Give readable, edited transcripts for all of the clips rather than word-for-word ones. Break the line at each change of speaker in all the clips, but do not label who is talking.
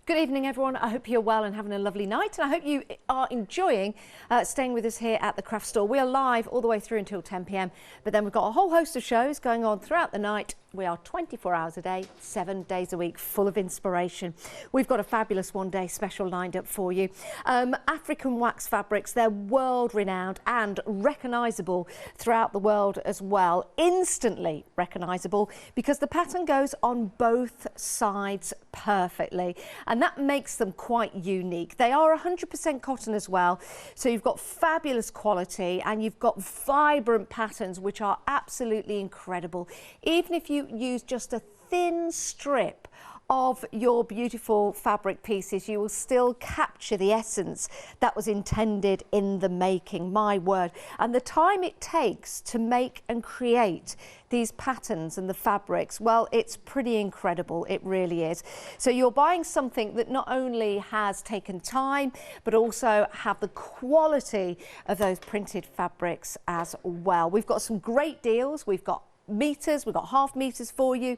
Good evening, everyone. I hope you're well and having a lovely night, and I hope you are enjoying staying with us here at the craft store. We are live all the way through until 10 p.m, but then we've got a whole host of shows going on throughout the night. We are 24 hours a day, 7 days a week, full of inspiration. We've got a fabulous one-day special lined up for you. African wax fabrics, they're world-renowned and recognisable throughout the world as well. Instantly recognisable because the pattern goes on both sides perfectly, and that makes them quite unique. They are 100% cotton as well, so you've got fabulous quality and you've got vibrant patterns which are absolutely incredible. Even if you use just a thin strip of your beautiful fabric pieces, you will still capture the essence that was intended in the making, my word. And the time it takes to make and create these patterns and the fabrics, well, it's pretty incredible, it really is. So you're buying something that not only has taken time, but also have the quality of those printed fabrics as well. We've got some great deals, we've got meters, we've got half meters for you,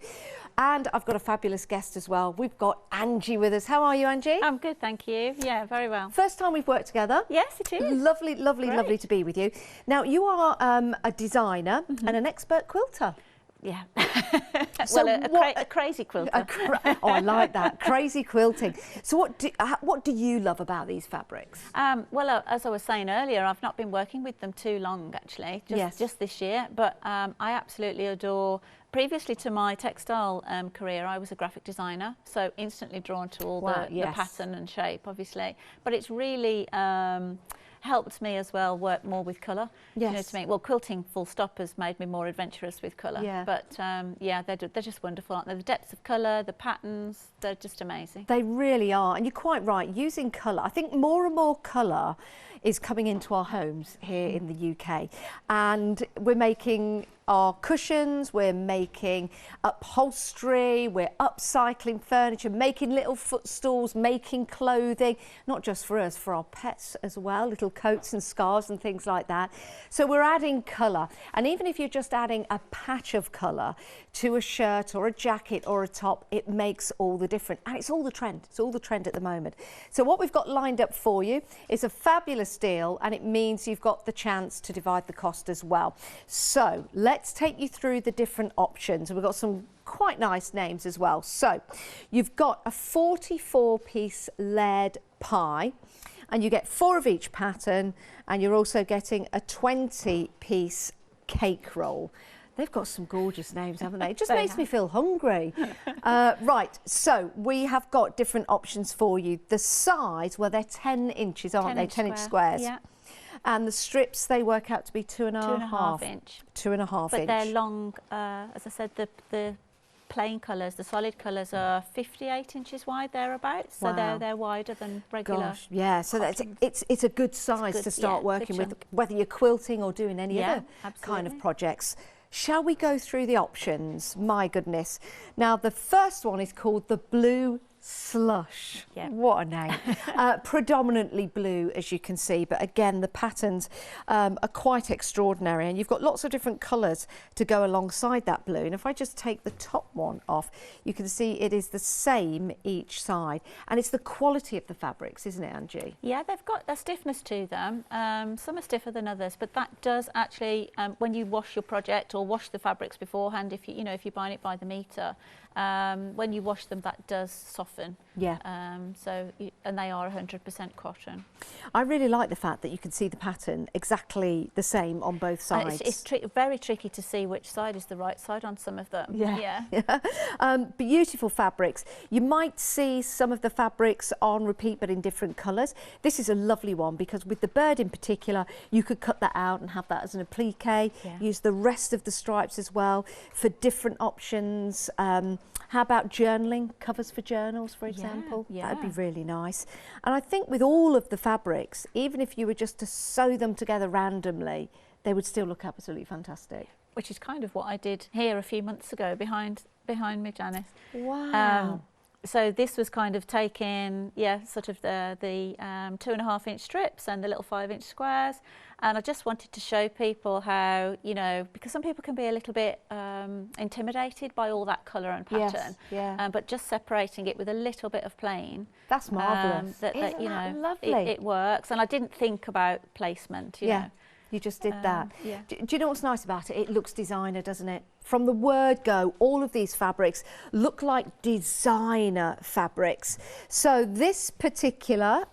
and I've got a fabulous guest as well. We've got Angie with us. How are you, Angie?
I'm good, thank you. Yeah, very well.
First time we've worked together.
Yes, it is.
Lovely, lovely,
Great.
Lovely to be with you. Now, you are a designer and an expert quilter.
Yeah.
So
well, a crazy quilter.
Oh, I like that. Crazy quilting. So what do you love about these fabrics?
Well, as I was saying earlier, I've not been working with them too long, actually, just this year, but I absolutely adore. Previously to my textile career, I was a graphic designer, so instantly drawn to all the pattern and shape, obviously. But it's really helped me as well work more with colour.
Yes.
You know, to me, well, quilting full stop has made me more adventurous with colour.
Yeah.
But yeah, they're just wonderful, aren't they? The depths of colour, the patterns, they're just amazing.
They really are, and you're quite right. Using colour, I think more and more colour is coming into our homes here in the UK, and we're making our cushions, we're making upholstery, we're upcycling furniture, making little footstools, making clothing, not just for us, for our pets as well, little coats and scarves and things like that. So we're adding colour, and even if you're just adding a patch of colour to a shirt or a jacket or a top, it makes all the difference, and it's all the trend. It's all the trend at the moment. So what we've got lined up for you is a fabulous deal, and it means you've got the chance to divide the cost as well. So let's take you through the different options. We've got some quite nice names as well. So you've got a 44-piece layered pie, and you get 4 of each pattern, and you're also getting a 20-piece cake roll. They've got some gorgeous names, haven't they? It just makes me feel hungry. Right, so we have got different options for you. The size, well, they're 10 inches, aren't they? 10-inch squares.
Yeah.
And the strips, they work out to be 2.5
inch.
2.5 inch.
But they're long, as I said, the plain colours, the solid colours are 58 inches wide, thereabouts. So they're wider than regular.
Gosh, yeah, so that's, it's a good size to start working with, whether you're quilting or doing any other kind of projects. Shall we go through the options? My goodness. Now, the first one is called the Blue Slush. Yeah. What a name. Predominantly blue, as you can see, but again, the patterns are quite extraordinary, and you've got lots of different colours to go alongside that blue. And if I just take the top one off, you can see it is the same each side, and it's the quality of the fabrics, isn't it, Angie?
Yeah, they've got a stiffness to them. Some are stiffer than others, but that does actually, when you wash your project or wash the fabrics beforehand, if you if you're buying it by the metre, when you wash them, that does soften.
Yeah.
And they are 100% cotton.
I really like the fact that you can see the pattern exactly the same on both sides.
It's very tricky to see which side is the right side on some of them.
Yeah. Beautiful fabrics. You might see some of the fabrics on repeat, but in different colours. This is a lovely one because with the bird in particular, you could cut that out and have that as an applique. Use the rest of the stripes as well for different options. How about journaling, covers for journals, for example?
Yeah.
That would be really nice. And I think with all of the fabrics, even if you were just to sew them together randomly, they would still look absolutely fantastic.
Which is kind of what I did here a few months ago behind me, Janice.
Wow.
So this was kind of taking, yeah, sort of the 2.5-inch strips and the little 5-inch squares. And I just wanted to show people how, you know, because some people can be a little bit intimidated by all that colour and pattern.
Yes, yeah.
But just separating it with a little bit of plain.
That's marvellous.
That you know,
lovely?
It works. And I didn't think about placement, you know.
You just did that.
Yeah.
Do you know what's nice about it? It looks designer, doesn't it? From the word go, all of these fabrics look like designer fabrics. So this particular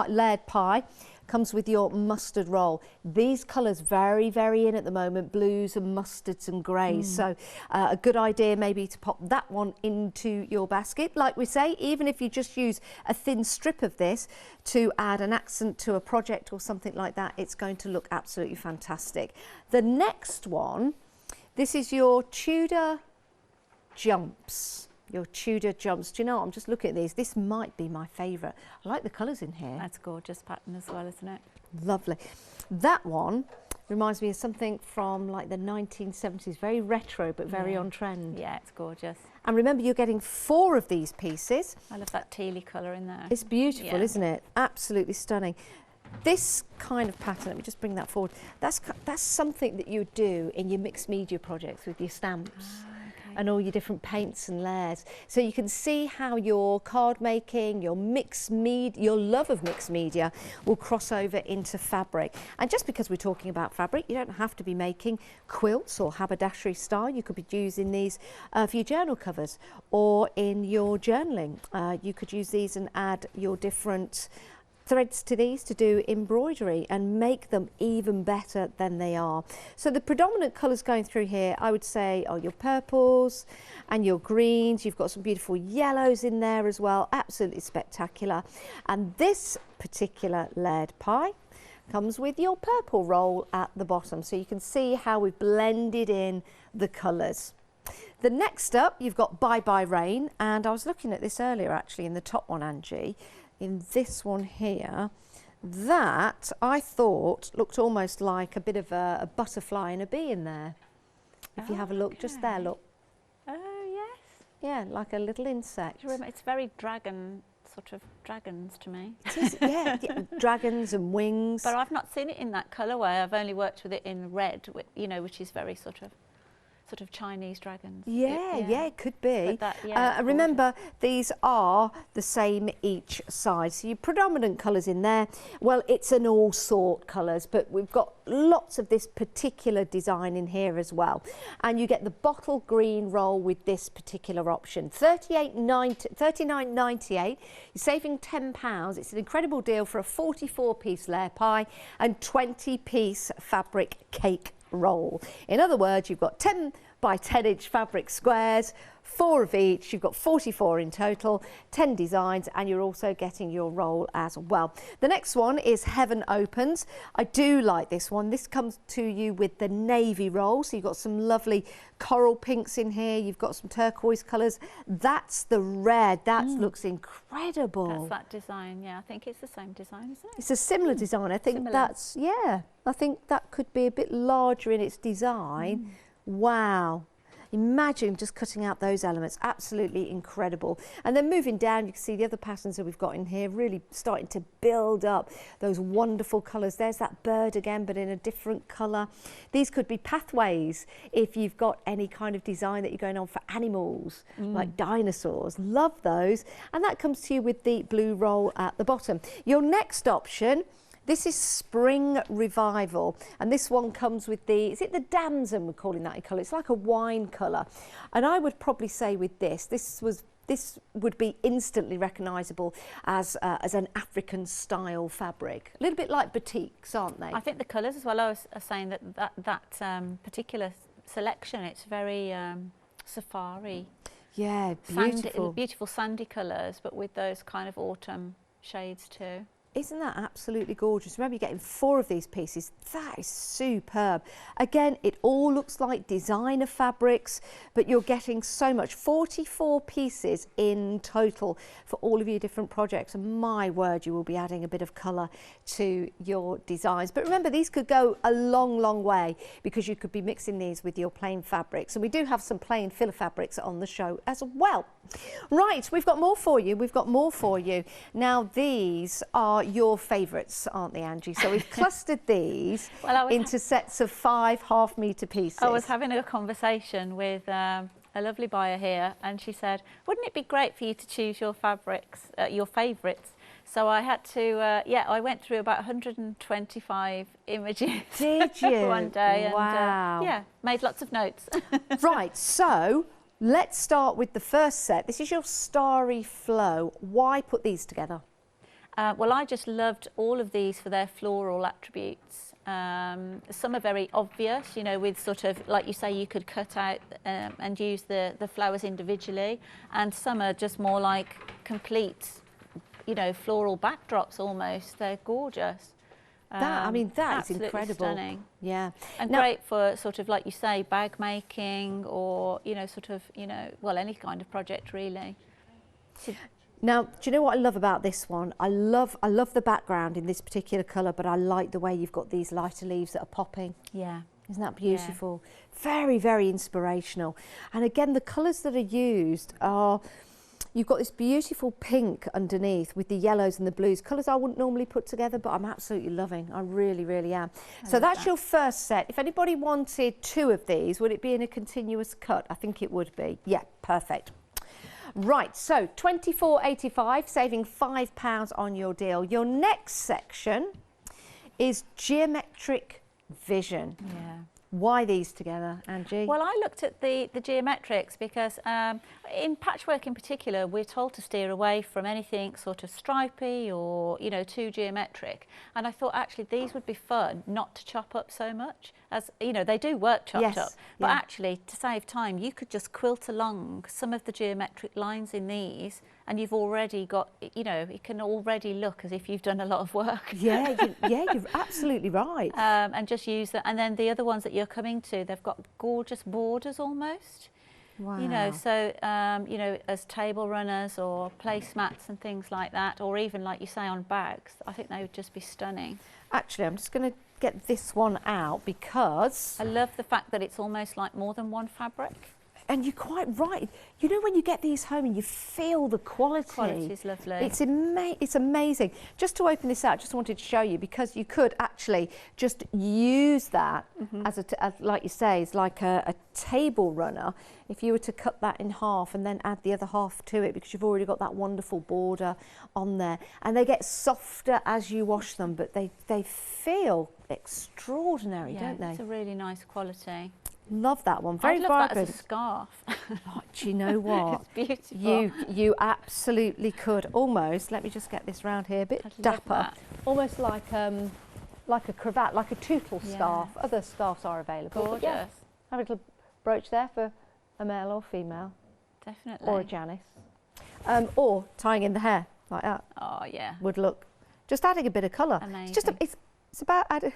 layered pie comes with your mustard roll. These colours very, very in at the moment, blues and mustards and greys. So a good idea maybe to pop that one into your basket. Like we say, even if you just use a thin strip of this to add an accent to a project or something like that, it's going to look absolutely fantastic. The next one, this is your Tudor jumps. Your Tudor jumps. Do you know what? I'm just looking at these. This might be my favourite. I like the colours in here.
That's a gorgeous pattern as well, isn't it?
Lovely. That one reminds me of something from like the 1970s. Very retro, but very on trend.
Yeah, it's gorgeous.
And remember, you're getting 4 of these pieces.
I love that tealy colour in there.
It's beautiful, isn't it? Absolutely stunning. This kind of pattern, let me just bring that forward. That's something that you do in your mixed media projects with your stamps. And all your different paints and layers. So you can see how your card making, your love of mixed media will cross over into fabric. And just because we're talking about fabric, you don't have to be making quilts or haberdashery style. You could be using these for your journal covers or in your journaling. You could use these and add your different threads to these to do embroidery and make them even better than they are. So the predominant colours going through here, I would say, are your purples and your greens. You've got some beautiful yellows in there as well, absolutely spectacular. And this particular layered pie comes with your purple roll at the bottom, so you can see how we've blended in the colours. The next up, you've got Bye Bye Rain, and I was looking at this earlier actually in the top one, Angie. In this one here, that I thought looked almost like a bit of a butterfly and a bee in there. If you have a look, just there, look.
Oh, yes.
Yeah, like a little insect.
It's very sort of dragons to me.
It is, yeah, dragons and wings.
But I've not seen it in that colourway. I've only worked with it in red, you know, which is very sort of Chinese dragons.
Yeah, it could be.
But that,
remember, these are the same each side. So your predominant colours in there, well, it's an all sort colours, but we've got lots of this particular design in here as well. And you get the bottle green roll with this particular option. $39.98. You're saving £10. It's an incredible deal for a 44-piece layer pie and 20-piece fabric cake roll. In other words, you've got 10 by 10-inch fabric squares, 4 of each. You've got 44 in total, 10 designs, and you're also getting your roll as well. The next one is Heaven Opens. I do like this one. This comes to you with the navy roll, so you've got some lovely coral pinks in here. You've got some turquoise colours. That's the red. That looks incredible.
That's that design. Yeah, I think it's the same design, isn't it?
It's a similar design. I think that's, yeah, I think that could be a bit larger in its design. Wow. Imagine just cutting out those elements, absolutely incredible. And then moving down, you can see the other patterns that we've got in here really starting to build up those wonderful colours. There's that bird again, but in a different colour. These could be pathways if you've got any kind of design that you're going on for animals, like dinosaurs. Love those. And that comes to you with the blue roll at the bottom. Your next option, this is Spring Revival, and this one comes with is it the damson we're calling that in colour? It's like a wine colour. And I would probably say with this would be instantly recognisable as an African style fabric. A little bit like batiks, aren't they?
I think the colours as well, I was saying that particular selection, it's very safari.
Yeah, beautiful.
Beautiful sandy colours, but with those kind of autumn shades too.
Isn't that absolutely gorgeous? Remember, you're getting 4 of these pieces. That is superb. Again, it all looks like designer fabrics, but you're getting so much. 44 pieces in total for all of your different projects. And my word, you will be adding a bit of colour to your designs. But remember, these could go a long, long way, because you could be mixing these with your plain fabrics. And we do have some plain filler fabrics on the show as well. Right, we've got more for you. We've got more for you. Now, these are your favourites, aren't they, Angie? So we've clustered these into sets of 5 half-metre pieces.
I was having a conversation with a lovely buyer here, and she said, wouldn't it be great for you to choose your fabrics, your favourites? So I had to, I went through about 125 images.
Did you?
One day.
Wow.
And, made lots of notes.
Right, so let's start with the first set. This is your Starry Flow. Why put these together?
Well, I just loved all of these for their floral attributes. Some are very obvious, you know, with sort of, like you say, you could cut out and use the flowers individually. And some are just more like complete, you know, floral backdrops almost. They're gorgeous.
I mean, that is incredible.
Stunning.
Yeah.
And great for sort of, like you say, bag making or, you know, sort of, you know, well, any kind of project really.
Now, do you know what I love about this one? I love the background in this particular colour, but I like the way you've got these lighter leaves that are popping.
Yeah.
Isn't that beautiful? Yeah. Very, very inspirational. And again, the colours that are used are, you've got this beautiful pink underneath with the yellows and the blues. Colours I wouldn't normally put together, but I'm absolutely loving. I really, really am. So that's your first set. If anybody wanted 2 of these, would it be in a continuous cut? I think it would be. Yeah, perfect. Right, so £24.85, saving £5 on your deal. Your next section is Geometric Vision. Yeah. Why these together, Angie?
Well, I looked at the geometrics because in patchwork in particular, we're told to steer away from anything sort of stripy or, you know, too geometric. And I thought actually these would be fun not to chop up so much. As, you know, they do work chopped up, but actually to save time, you could just quilt along some of the geometric lines in these and you've already got, you know, it can already look as if you've done a lot of work.
Yeah, you're absolutely right.
And just use that. And then the other ones that you're coming to, they've got gorgeous borders almost. Wow. You know, so, you know, as table runners or placemats and things like that, or even, like you say, on bags, I think they would just be stunning.
Actually, I'm just going to get this one out because
I love the fact that it's almost like more than one fabric.
And you're quite right. You know, when you get these home and you feel the quality.
The quality is lovely.
It's amazing. Just to open this out, just wanted to show you, because you could actually just use that as like you say, it's like a table runner. If you were to cut that in half and then add the other half to it, because you've already got that wonderful border on there. And they get softer as you wash them, but they feel extraordinary, don't they?
It's a really nice quality.
Love that one. Very
I'd love
vibrant.
that as a scarf.
Oh, do you know what?
It's beautiful.
You absolutely could. Almost. Let me just get this round here. A bit dapper. Almost like a cravat, like a Tudor scarf. Other scarves are available.
Gorgeous.
Yeah, have a little brooch there for a male or female.
Definitely.
Or a Janice. Or tying in the hair like that.
Oh yeah.
Would look. Just adding a bit of colour.
Amazing.
It's just it's about adding.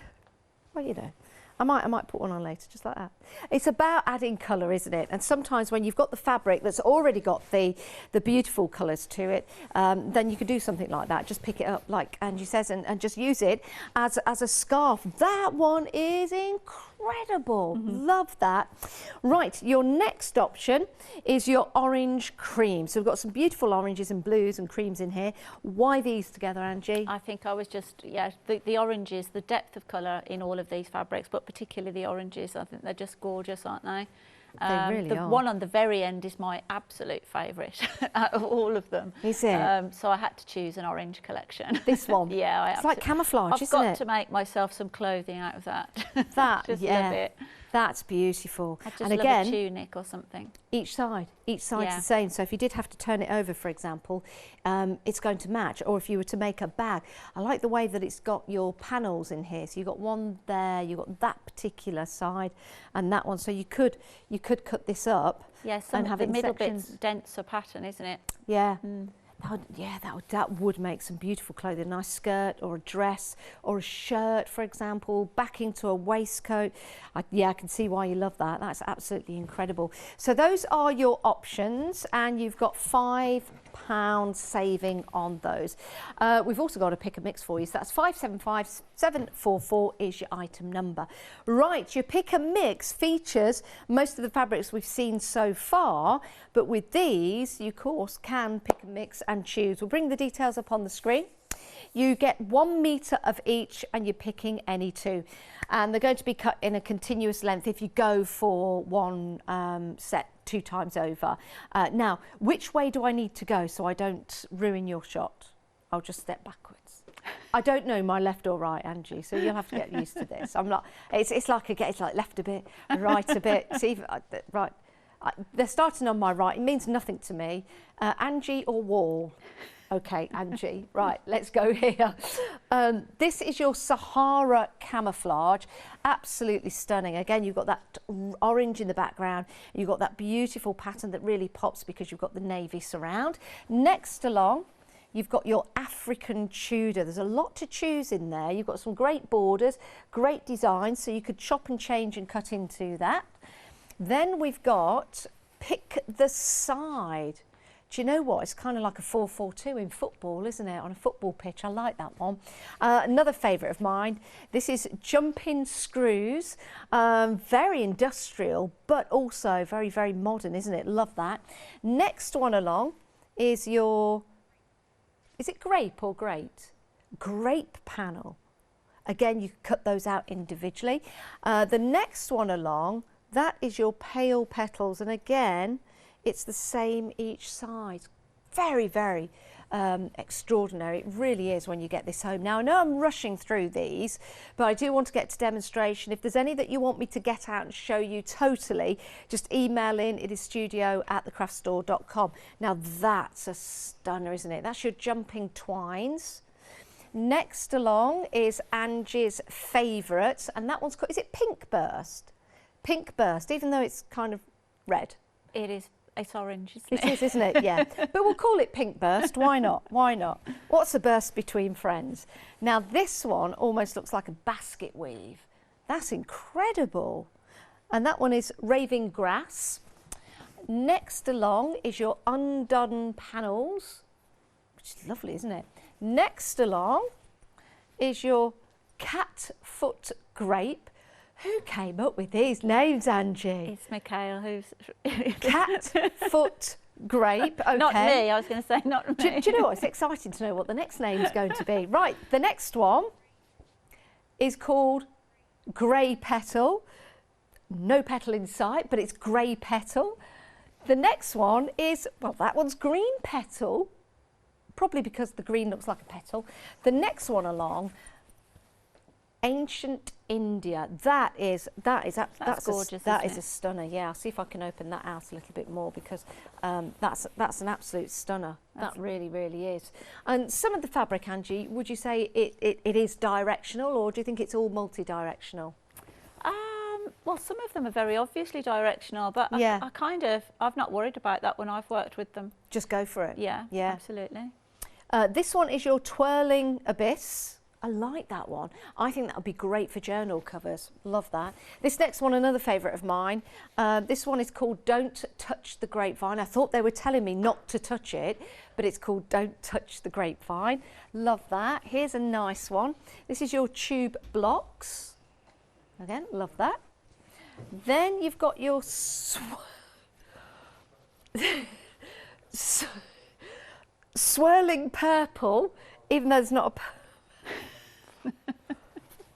Well, you know. I might put one on later, just like that. It's about adding colour, isn't it? And sometimes when you've got the fabric that's already got the beautiful colours to it, then you could do something like that. Just pick it up, like Angie says, and just use it as a scarf. That one is incredible. Love that. Right, your next option is your orange cream. So we've got some beautiful oranges and blues and creams in here. Why these together, Angie?
I think I was just, the oranges, the depth of colour in all of these fabrics, but particularly the oranges, I think they're just gorgeous, aren't they?
They really are.
The one on the very end is my absolute favourite out of all of them.
Is it?
So I had to choose an orange collection.
This one?
Yeah.
It's like camouflage, isn't it?
I've got to make myself some clothing out of that.
That,
just love it.
That's beautiful.
I just love a tunic or something.
Each side's the same. So if you did have to turn it over, for example, it's going to match. Or if you were to make a bag, I like the way that it's got your panels in here. So you've got one there, you've got that particular side, and that one. So you could cut this up.
Yeah, some of the middle bit's denser pattern, isn't it?
Yeah. Yeah, that would make some beautiful clothing. A nice skirt or a dress or a shirt, for example, back into a waistcoat. Yeah, I can see why you love that. That's absolutely incredible. So those are your options, and you've got £5 saving on those. We've also got a pick and mix for you. So that's 575744 is your item number. Right, your pick and mix features most of the fabrics we've seen so far, but with these, you of course can pick and mix and choose. We'll bring the details up on the screen. You get 1 metre of each, and you're picking any two. And they're going to be cut in a continuous length if you go for one set 2 times over. Now, which way do I need to go so I don't ruin your shot? I'll just step backwards. I don't know my left or right, Angie, so you'll have to get used to this. I'm not. It's like left a bit, right a bit. See, right. They're starting on my right. It means nothing to me. Angie or wall? Okay, Angie. Right, let's go here. This is your Sahara Camouflage. Absolutely stunning. Again, you've got that orange in the background. You've got that beautiful pattern that really pops because you've got the navy surround. Next along, you've got your African Tudor. There's a lot to choose in there. You've got some great borders, great designs, so you could chop and change and cut into that. Then we've got pick the side. Do you know what? It's kind of like a 4-4-2 in football, isn't it? On a football pitch. I like that one. Another favourite of mine. This is jumping screws. Very industrial, but also very, very modern, isn't it? Love that. Next one along is your, is it grape or grate? Grape panel. Again, you can cut those out individually. The next one along, that is your pale petals, and again, it's the same each side. Very, very extraordinary. It really is when you get this home. Now, I know I'm rushing through these, but I do want to get to demonstration. If there's any that you want me to get out and show you totally, just email in. It is studio@thecraftstore.com. Now, that's a stunner, isn't it? That's your jumping twines. Next along is Angie's favourite, and that one's called, is it Pink Burst? Pink Burst, even though it's kind of red.
It is. It's orange, isn't it?
It is, isn't it? Yeah. But we'll call it Pink Burst. Why not? Why not? What's a burst between friends? Now, this one almost looks like a basket weave. That's incredible. And that one is Raving Grass. Next along is your undone panels, which is lovely, isn't it? Next along is your cat foot grape. Who came up with these names, Angie?
It's Mikhail, who's...
Cat foot grape. Okay.
Not me, I was going to say not me.
Do you know what? It's exciting to know what the next name's going to be. Right, the next one is called Grey Petal. No petal in sight, but it's Grey Petal. The next one is, well, that one's Green Petal, probably because the green looks like a petal. The next one along, Ancient India. That's
gorgeous.
That is a stunner. Yeah, I'll see if I can open that out a little bit more because that's an absolute stunner. That really, really is. And some of the fabric, Angie, would you say it is directional, or do you think it's all multi-directional?
Well, some of them are very obviously directional, but
yeah.
I've not worried about that when I've worked with them.
Just go for it.
Yeah,
yeah,
absolutely.
This one is your Twirling Abyss. I like that one. I think that would be great for journal covers. Love that. This next one, another favourite of mine. This one is called Don't Touch the Grapevine. I thought they were telling me not to touch it, but it's called Don't Touch the Grapevine. Love that. Here's a nice one. This is your Tube Blocks. Again, love that. Then you've got your Swirling Purple, even though there's not a...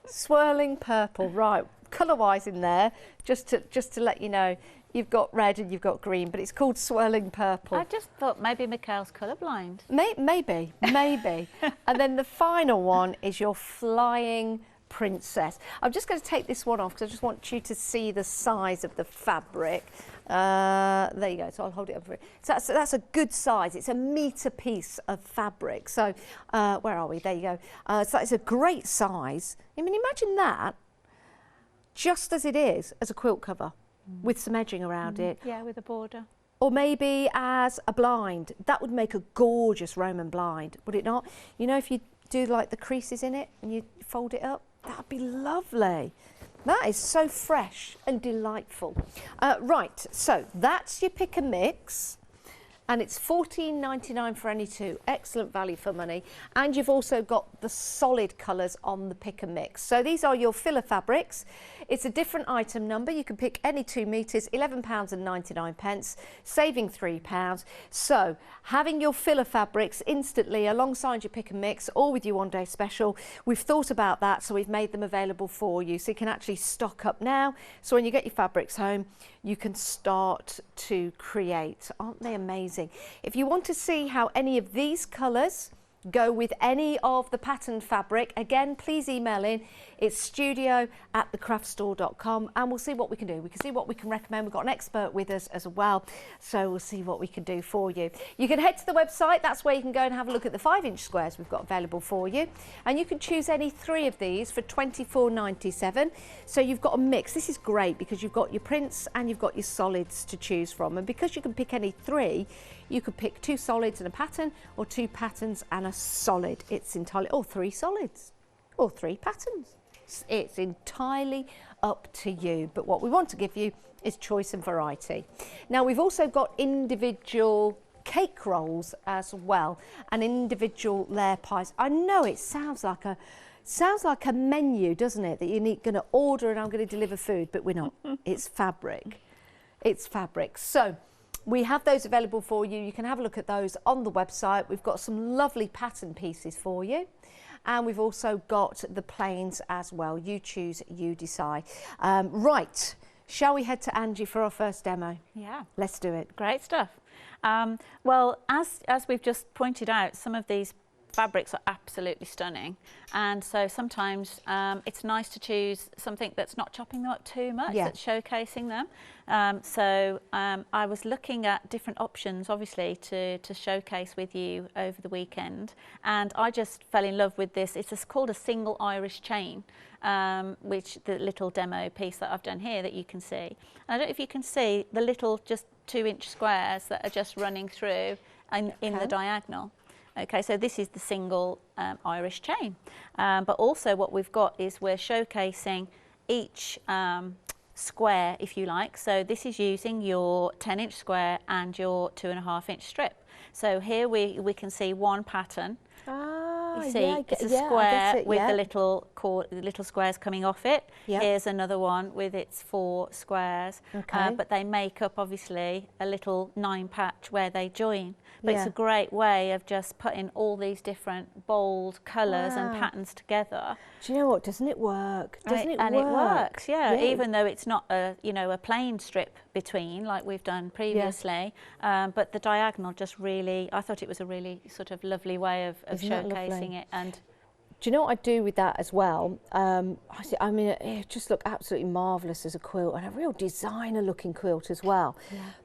Swirling Purple, right, colour-wise in there, just to let you know, you've got red and you've got green, but it's called Swirling Purple.
I just thought maybe Mikhail's colourblind.
Maybe. And then the final one is your Flying Princess. I'm just going to take this one off because I just want you to see the size of the fabric. There you go, so I'll hold it up for it. So that's a good size. It's a metre piece of fabric. So where are we? There you go. So it's a great size. I mean, imagine that just as it is as a quilt cover with some edging around it.
Yeah, with a border.
or maybe as a blind. That would make a gorgeous Roman blind, would it not? You know, if you do like the creases in it and you fold it up, that'd be lovely. That is so fresh and delightful. Right, so that's your pick and mix. And it's $14.99 for any two. Excellent value for money. And you've also got the solid colours on the pick and mix. So these are your filler fabrics. It's a different item number. You can pick any 2 metres, £11.99, saving £3. So having your filler fabrics instantly alongside your pick and mix, or with your one day special, we've thought about that, so we've made them available for you. So you can actually stock up now. So when you get your fabrics home, you can start to create. Aren't they amazing? If you want to see how any of these colours go with any of the patterned fabric, again, please email in. It's studio@thecraftstore.com, and we'll see what we can do. We can see what we can recommend. We've got an expert with us as well, so we'll see what we can do for you. You can head to the website. That's where you can go and have a look at the 5-inch squares we've got available for you, and you can choose any 3 of these for £24.97. So you've got a mix. This is great because you've got your prints and you've got your solids to choose from, and because you can pick any 3, you could pick 2 solids and a pattern, or 2 patterns and a solid. It's entirely, or 3 solids, or 3 patterns. It's entirely up to you. But what we want to give you is choice and variety. Now we've also got individual cake rolls as well, and individual layer pies. I know it sounds like a menu, doesn't it? That you're going to order and I'm going to deliver food, but we're not. It's fabric. It's fabric. So we have those available for you. You can have a look at those on the website. We've got some lovely pattern pieces for you. And we've also got the plains as well. You choose, you decide. Right, shall we head to Angie for our first demo? Yeah. Let's do it.
Great stuff. Well, as we've just pointed out, some of these fabrics are absolutely stunning, and so sometimes it's nice to choose something that's not chopping them up too much, that's showcasing them. I was looking at different options, obviously, to showcase with you over the weekend, and I just fell in love with this. It's called a single Irish chain, which the little demo piece that I've done here that you can see. And I don't know if you can see the little just 2-inch squares that are just running through in the diagonal. Okay, so this is the single Irish chain, but also what we've got is we're showcasing each square, if you like. So this is using your 10-inch square and your 2.5-inch strip. So here we can see one pattern. You see, it's a square with the little squares coming off it. Here's another one with its 4 squares, but they make up obviously a little 9 patch where they join. But it's a great way of just putting all these different bold colours and patterns together.
Do you know what? Doesn't it work? Doesn't it work?
And it works, even though it's not a a plain strip between like we've done previously. But the diagonal just really, I thought it was a really sort of lovely way of showcasing it. And
do you know what I do with that as well? I mean, it just looked absolutely marvellous as a quilt, and a real designer looking quilt as well.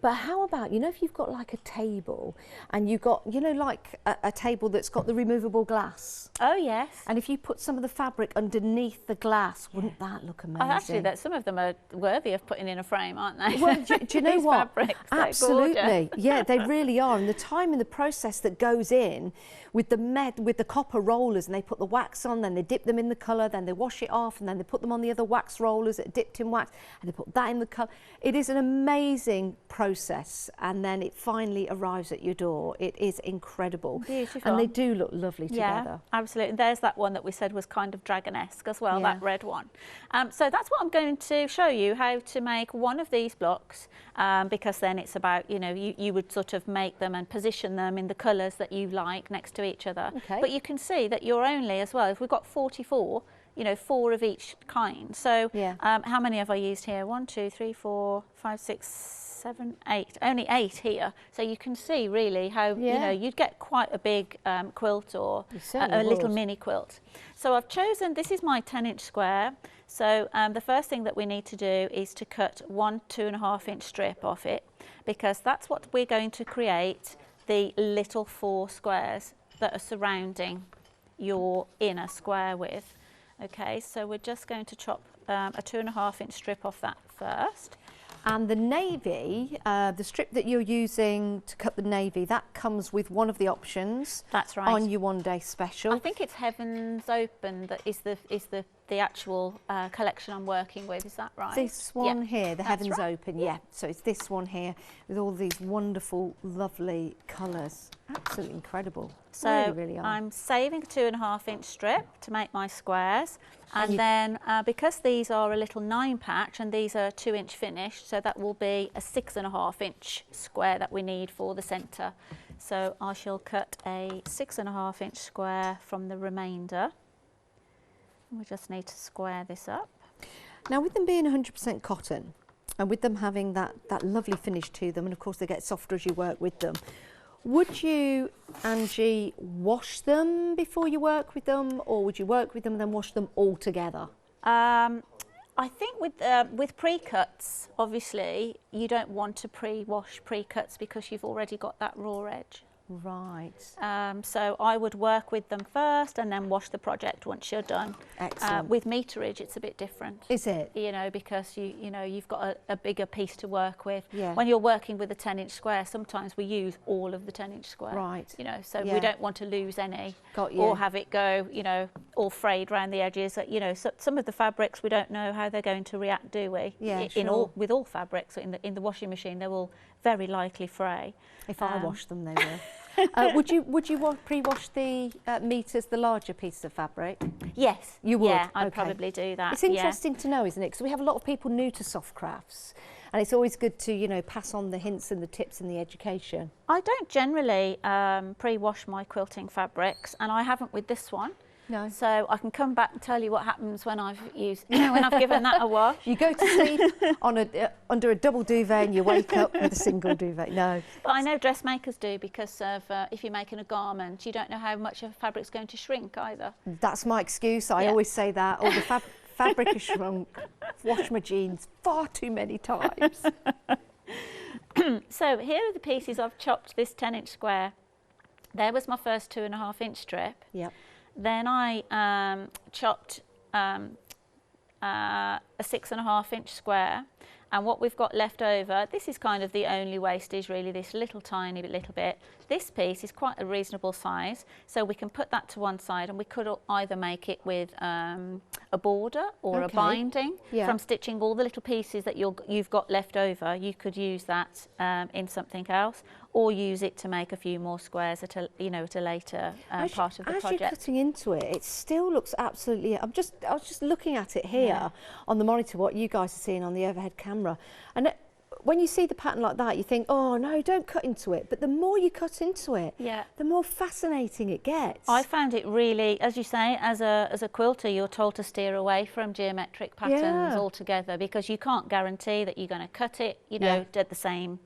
But how about, if you've got like a table and you've got, like a table that's got the removable glass.
Oh, yes.
And if you put some of the fabric underneath the glass, wouldn't that look amazing?
Actually, some of them are worthy of putting in a frame, aren't they?
Well, do you know what?
Fabrics,
absolutely. Yeah, they really are. And the time and the process that goes in with the copper rollers, and they put the wax on, then they dip them in the colour, then they wash it off, and then they put them on the other wax rollers that are dipped in wax, and they put that in the colour. It is an amazing process, and then it finally arrives at your door. It is incredible.
Beautiful.
And they do look lovely together.
Absolutely. There's that one that we said was kind of dragon-esque as well, that red one. So that's what I'm going to show you, how to make one of these blocks, because then it's about, you would sort of make them and position them in the colours that you like next to each other. But you can see that you're only, as well, if we've got 44, 4 of each kind. So how many have I used here? 1, 2, 3, 4, 5, 6, 7, 8. Only 8 here. So you can see really how, you'd get quite a big quilt, or a little mini quilt. So I've chosen, this is my 10-inch square. So the first thing that we need to do is to cut 1 2.5-inch strip off it, because that's what we're going to create the little 4 squares that are surrounding your inner square with. Okay, so we're just going to chop a 2.5-inch strip off that first.
And the navy, the strip that you're using to cut the navy, that comes with one of the options.
That's right.
On your One Day Special.
I think it's Heaven's Open that is the actual collection I'm working with. Is that right?
This one here, the Heaven's
right.
Open, yeah. So it's this one here with all these wonderful, lovely colours. Absolutely incredible.
So
really, really are.
I'm saving a 2.5 inch strip to make my squares, and then because these are a little 9 patch and these are 2 inch finished, so that will be a 6.5 inch square that we need for the centre. So I shall cut a 6.5 inch square from the remainder. We just need to square this up.
Now, with them being 100% cotton and with them having that lovely finish to them, and of course they get softer as you work with them, would you, Angie, wash them before you work with them, or would you work with them and then wash them all together?
I think with pre-cuts, obviously, you don't want to pre-wash pre-cuts because you've already got that raw edge.
Right.
So I would work with them first and then wash the project once you're done.
Excellent.
With meterage, it's a bit different.
Is it?
You know, because you've got a bigger piece to work with.
Yeah.
When you're working with a 10-inch square, sometimes we use all of the 10-inch square.
Right.
You know, so
Yeah.
we don't want to lose any.
Got you.
Or have it go, you know, all frayed around the edges. You know, so some of the fabrics we don't know how they're going to react, do we?
Yeah,
With all fabrics in the washing machine, they will very likely fray.
If I wash them, they will. Would you pre-wash the meters, the larger pieces of fabric?
Yes.
You would?
Yeah, I'd
Okay.
probably do that.
It's interesting to know, isn't it? Because we have a lot of people new to soft crafts, and it's always good to, you know, pass on the hints and the tips and the education.
I don't generally pre-wash my quilting fabrics, and I haven't with this one.
No.
So I can come back and tell you what happens when I've when I've given that a wash.
You go to sleep on under a double duvet and you wake up with a single duvet. No.
But I know dressmakers do, because of if you're making a garment, you don't know how much of fabric's going to shrink either.
That's my excuse. I always say that. Oh, the fabric has shrunk. Wash my jeans far too many times.
So here are the pieces I've chopped this 10-inch square. There was my first 2.5 inch strip.
Yep.
Then I chopped a 6.5 inch square, and what we've got left over, this is kind of the only wastage really, this little tiny little bit. This piece is quite a reasonable size, so we can put that to one side, and we could either make it with a border or a binding. From stitching all the little pieces that you've got left over. You could use that in something else, or use it to make a few more squares at a later part of the project.
As you're cutting into it, it still looks absolutely. I was just looking at it here on the monitor, what you guys are seeing on the overhead camera, and when you see the pattern like that, you think, oh no, don't cut into it. But the more you cut into it, the more fascinating it gets.
I found it really, as you say, as a quilter, you're told to steer away from geometric patterns altogether, because you can't guarantee that you're going to cut it, you know, at the same,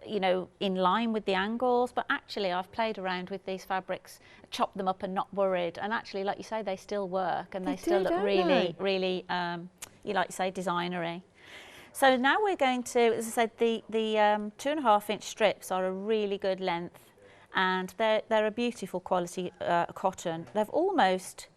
you know, in line with the angles. But actually, I've played around with these fabrics, chopped them up and not worried. And actually, like you say, they still work, and they still look really, really, you like you say, designery. So now we're going to, as I said, the 2.5 inch strips are a really good length, and they're a beautiful quality cotton. They've almost,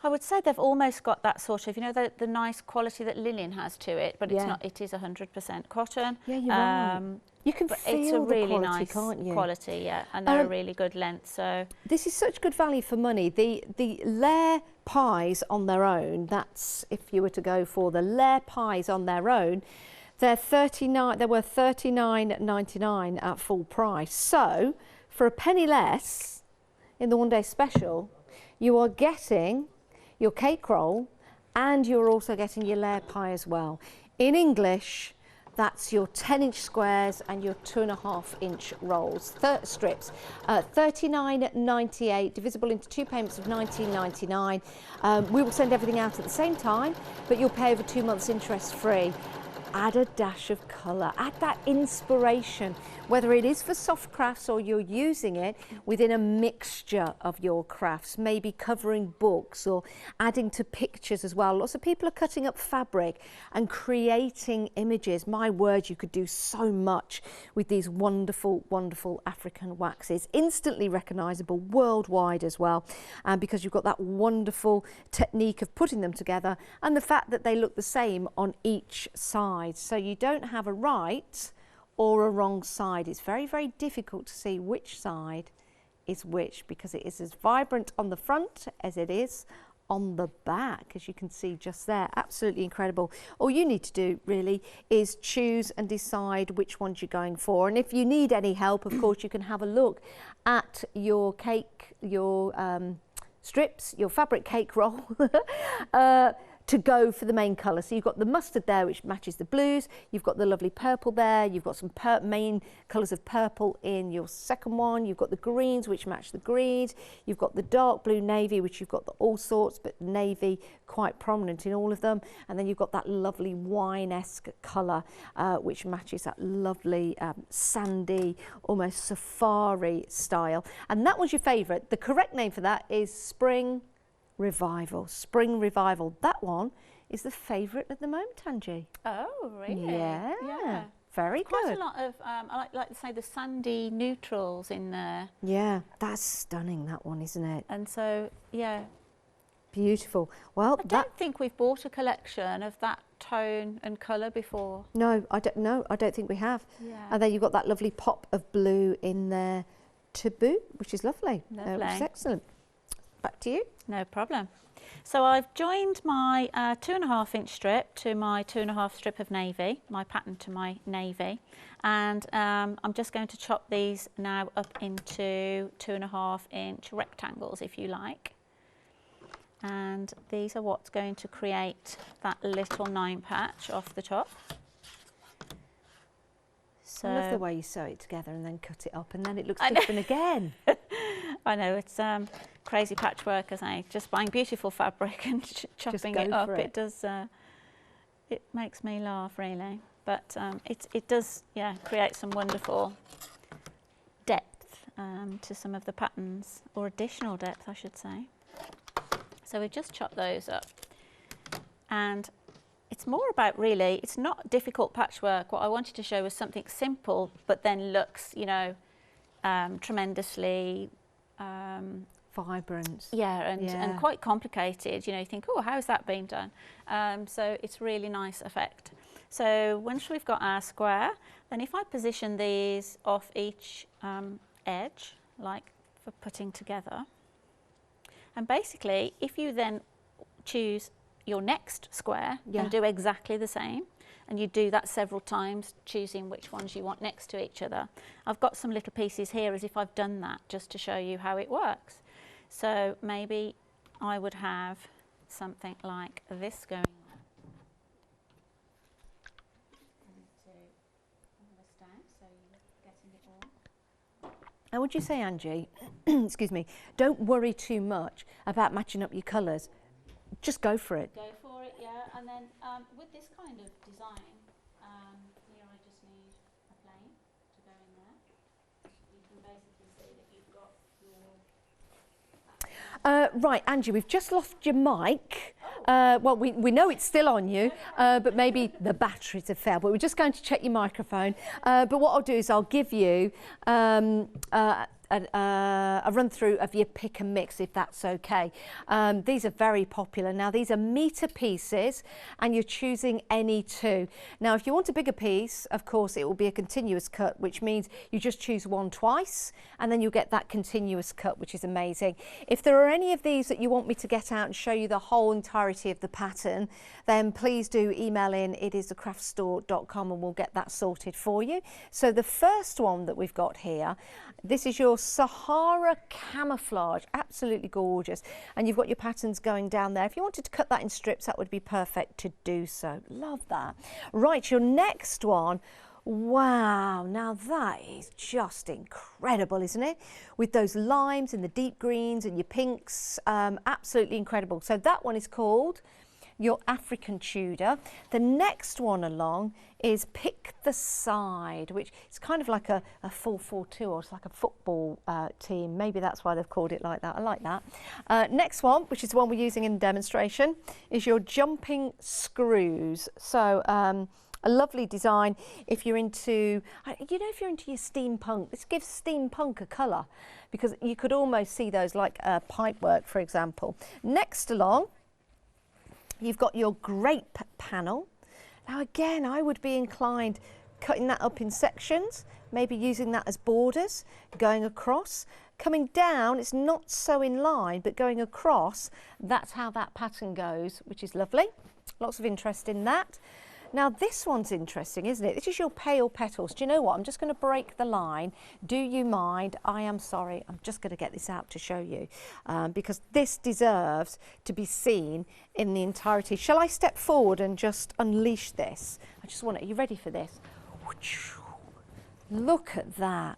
I would say they've almost got that sort of, you know, the nice quality that linen has to it, but it's not. It is 100% cotton.
Yeah, you're right. You can feel
it's a really
the quality,
nice
can't you?
quality, yeah, and they're a really good length. So
this is such good value for money. The layer pies on their own, that's if you were to go for the layer pies on their own, they're $39. They were $39.99 at full price. So for a penny less in the One Day Special, you are getting your cake roll, and you're also getting your layer pie as well. In English, that's your 10-inch squares and your 2.5-inch rolls, strips. $39.98, divisible into 2 payments of $19.99. We will send everything out at the same time, but you'll pay over 2 months interest free. add a dash of colour, add that inspiration, whether it is for soft crafts or you're using it within a mixture of your crafts, maybe covering books or adding to pictures as well. Lots of people are cutting up fabric and creating images. My word, you could do so much with these wonderful, wonderful African waxes, instantly recognisable worldwide as well, because you've got that wonderful technique of putting them together and the fact that they look the same on each side. So you don't have a right or a wrong side. It's very, very difficult to see which side is which because it is as vibrant on the front as it is on the back, as you can see just there. Absolutely incredible. All you need to do really is choose and decide which ones you're going for. And if you need any help, of course, you can have a look at your cake, your strips, your fabric cake roll to go for the main colour. So you've got the mustard there, which matches the blues. You've got the lovely purple there. You've got some main colours of purple in your second one. You've got the greens, which match the greens. You've got the dark blue navy, which you've got the all sorts, but navy quite prominent in all of them. And then you've got that lovely wine-esque colour, which matches that lovely sandy, almost safari style. And that was your favourite. The correct name for that is Spring Revival. Spring Revival. That one is the favourite at the moment, Angie.
Oh, really?
Yeah. Very good.
Quite a lot of, I like to say, the sandy neutrals in there.
Yeah, that's stunning, that one, isn't it?
And so, yeah.
Beautiful. Well,
I don't think we've bought a collection of that tone and colour before.
No, I don't think we have.
Yeah.
And then you've got that lovely pop of blue in there to boot, which is lovely.
Lovely.
Which is excellent. Back to you.
No problem. So I've joined my 2.5 inch strip to my 2.5 strip of navy, my pattern to my navy, and I'm just going to chop these now up into 2.5 inch rectangles, if you like. And these are what's going to create that little 9 patch off the top. So
I love the way you sew it together and then cut it up and then it looks different again.
I know, it's crazy patchwork, isn't it? Just buying beautiful fabric and chopping it up. It does, it makes me laugh really. But it does, yeah, create some wonderful depth to some of the patterns, or additional depth, I should say. So we've just chopped those up. And it's more about really, it's not difficult patchwork. What I wanted to show was something simple, but then looks, you know, tremendously
vibrant.
Yeah, and quite complicated. You know, you think, oh, how's that been done? So it's really nice effect. So once we've got our square, then if I position these off each edge, like for putting together, and basically, if you then choose your next square and do exactly the same, and you do that several times, choosing which ones you want next to each other. I've got some little pieces here as if I've done that, just to show you how it works. So maybe I would have something like this going on.
And would you say, Angie, excuse me, don't worry too much about matching up your colours. Just go for it.
Go for it, yeah. And then with this kind of design, here I just need a plane to go in there. You can basically see that you've got your...
Right, Angie, we've just lost your mic. Well, we know it's still on you, but maybe the batteries have failed. But we're just going to check your microphone. But what I'll do is I'll give you a run through of your pick and mix, if that's okay. These are very popular. Now, these are metre pieces and you're choosing any two. Now, if you want a bigger piece, of course, it will be a continuous cut, which means you just choose one twice and then you'll get that continuous cut, which is amazing. If there are any of these that you want me to get out and show you the whole entirety of the pattern, then please do email in. It is thecraftstore.com and we'll get that sorted for you. So the first one that we've got here, this is your Sahara Camouflage, absolutely gorgeous. And you've got your patterns going down there. If you wanted to cut that in strips, that would be perfect to do so. Love that. Right, your next one. Wow, now that is just incredible, isn't it? With those limes and the deep greens and your pinks, absolutely incredible. So that one is called your African Tudor. The next one along is Pick the Side, which is kind of like a 4-4-2, or it's like a football team. Maybe that's why they've called it like that. I like that. Next one, which is the one we're using in the demonstration, is your Jumping Screws. So a lovely design if you're into, you know, if you're into your steampunk. This gives steampunk a colour, because you could almost see those like pipe work, for example. Next along, you've got your grape panel. Now again, I would be inclined cutting that up in sections, maybe using that as borders, going across. Coming down, it's not so in line, but going across, that's how that pattern goes, which is lovely. Lots of interest in that. Now this one's interesting, isn't it? This is your pale petals. Do you know what? I'm just going to break the line. Do you mind? I am sorry. I'm just going to get this out to show you, because this deserves to be seen in the entirety. Shall I step forward and just unleash this? I just want it. Are you ready for this? Look at that.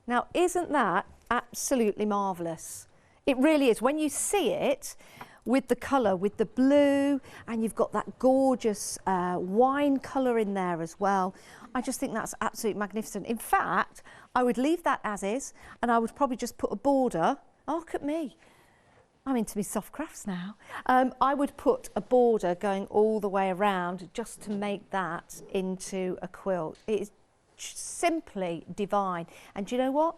Now, isn't that absolutely marvellous? It really is. When you see it, with the colour, with the blue, and you've got that gorgeous wine colour in there as well. I just think that's absolutely magnificent. In fact, I would leave that as is, and I would probably just put a border. Oh, look at me. I'm into my soft crafts now. I would put a border going all the way around just to make that into a quilt. It is simply divine. And do you know what?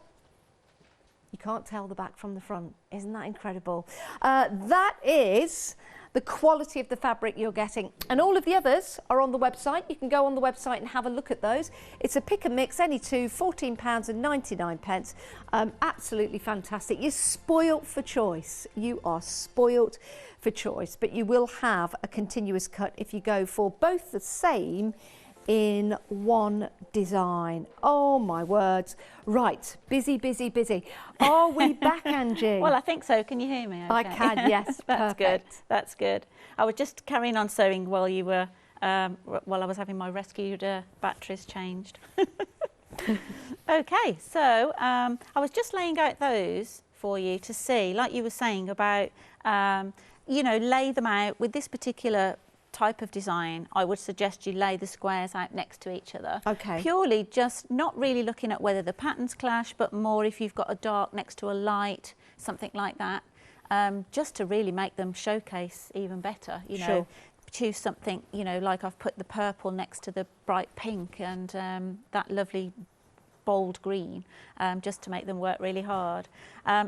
You can't tell the back from the front. Isn't that incredible? That is the quality of the fabric you're getting. And all of the others are on the website. You can go on the website and have a look at those. It's a pick and mix, any two, £14.99. Absolutely fantastic. You're spoilt for choice. You are spoilt for choice, but you will have a continuous cut if you go for both the same in one design. Oh my words. Right, busy, busy, busy. Are we back, Angie?
Well, I think so. Can you hear me? Okay.
I can, yes.
That's
perfect.
Good. That's good. I was just carrying on sewing while you were, while I was having my rescued batteries changed. Okay, so I was just laying out those for you to see, like you were saying about, you know, lay them out with this particular type of design. I would suggest you lay the squares out next to each other.
Okay.
Purely just not really looking at whether the patterns clash, but more if you've got a dark next to a light, something like that, just to really make them showcase even better. You know,
sure.
Choose something, you know, like I've put the purple next to the bright pink and that lovely bold green, just to make them work really hard.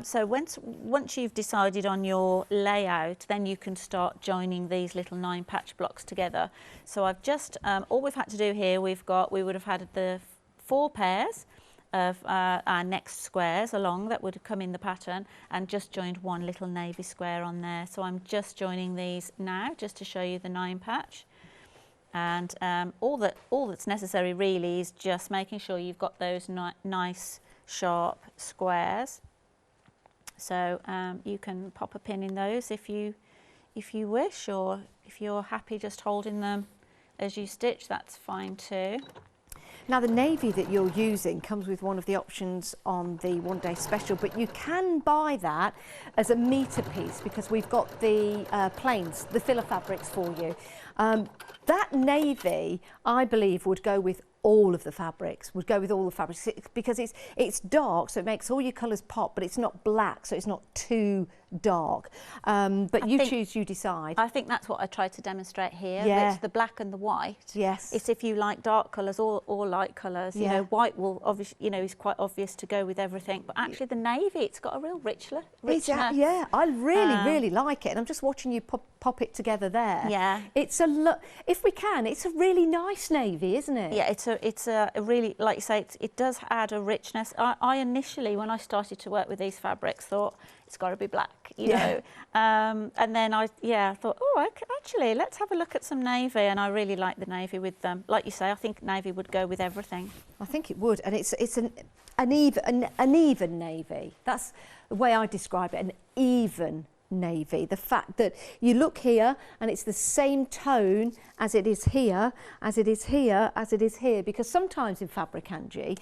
So once you've decided on your layout, then you can start joining these little 9 patch blocks together. So I've just, all we've had to do here, we would have had the 4 pairs of our next squares along that would have come in the pattern, and just joined one little navy square on there. So I'm just joining these now just to show you the 9 patch. And all that's necessary really is just making sure you've got those nice sharp squares. So you can pop a pin in those if you wish, or if you're happy just holding them as you stitch, that's fine too.
Now the navy that you're using comes with one of the options on the One Day Special, but you can buy that as a metre piece, because we've got the plains, the filler fabrics for you. That navy, I believe, would go with all of the fabrics, because it's dark, so it makes all your colours pop, but it's not black, so it's not too dark. But you decide. I
think that's what I tried to demonstrate here.
Yeah.
It's the black and the white.
Yes.
It's if you like dark colours or light colours.
Yeah.
You know, white will obviously, you know, is quite obvious to go with everything. But actually, the navy, it's got a real richness.
Yeah, I really like it, and I'm just watching you pop it together there.
Yeah.
It's if we can, it's a really nice navy, isn't it?
Yeah, it's a really, like you say, it does add a richness. I initially, when I started to work with these fabrics, thought it's got to be black, you know. And then I thought, oh, actually, let's have a look at some navy, and I really like the navy with them. Like you say, I think navy would go with everything.
I think it would, and it's an even navy. That's the way I describe it, an even navy. The fact that you look here and it's the same tone as it is here, as it is here, as it is here, because sometimes in fabric, Angie,